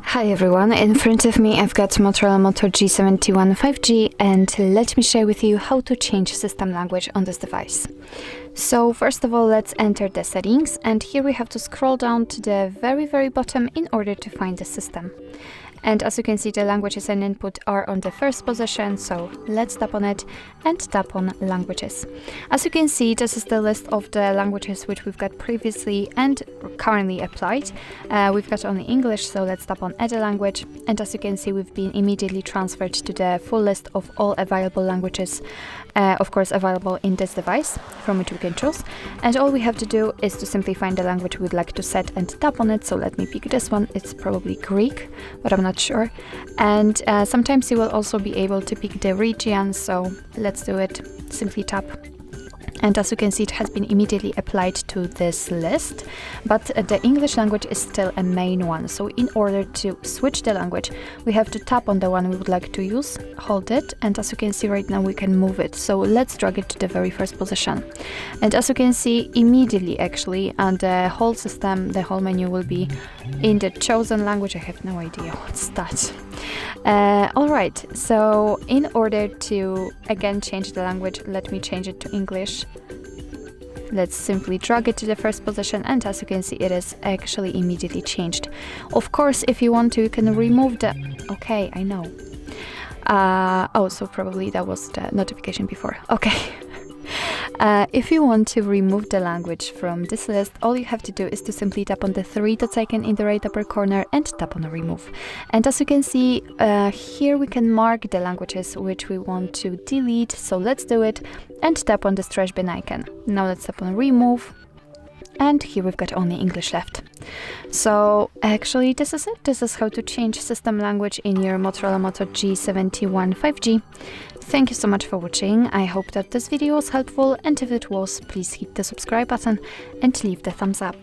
Hi everyone, in front of me I've got Motorola Moto G71 5G, and let me share with you how to change system language on this device. So first of all, let's enter the settings, and here we have to scroll down to the very bottom in order to find the system. And as you can see, the languages and input are on the first position, so let's tap on it and tap on languages. As you can see, this is the list of the languages which we've got previously and currently applied. We've got only English, so let's tap on add a language, and as you can see, we've been immediately transferred to the full list of all available languages, of course available in this device, from which we can choose. And all we have to do is to simply find the language we'd like to set and tap on it. So let me pick this one. It's probably Greek, but I'm not sure. And sometimes you will also be able to pick the region, so let's do it. Simply tap, and as you can see, it has been immediately applied to this list, but the English language is still a main one. So in order to switch the language, we have to tap on the one we would like to use, hold it, and as you can see right now, we can move it. So let's drag it to the very first position, and as you can see immediately, actually, and the whole system, the whole menu will be in the chosen language. I have no idea what's that. Alright, so in order to again change the language, let me change it to English. Let's simply drag it to the first position, and as you can see, it is actually immediately changed. Of course, if you want to, you can remove the... Okay, I know. Oh, so probably that was the notification before. Okay. If you want to remove the language from this list, all you have to do is to simply tap on the three dots icon in the right upper corner and tap on remove. And as you can see, here we can mark the languages which we want to delete. So let's do it and tap on the trash bin icon. Now let's tap on remove. And here we've got only English left. So actually this is it. This is how to change system language in your Motorola Moto G71 5G. Thank you so much for watching. I hope that this video was helpful, and if it was, please hit the subscribe button and leave the thumbs up.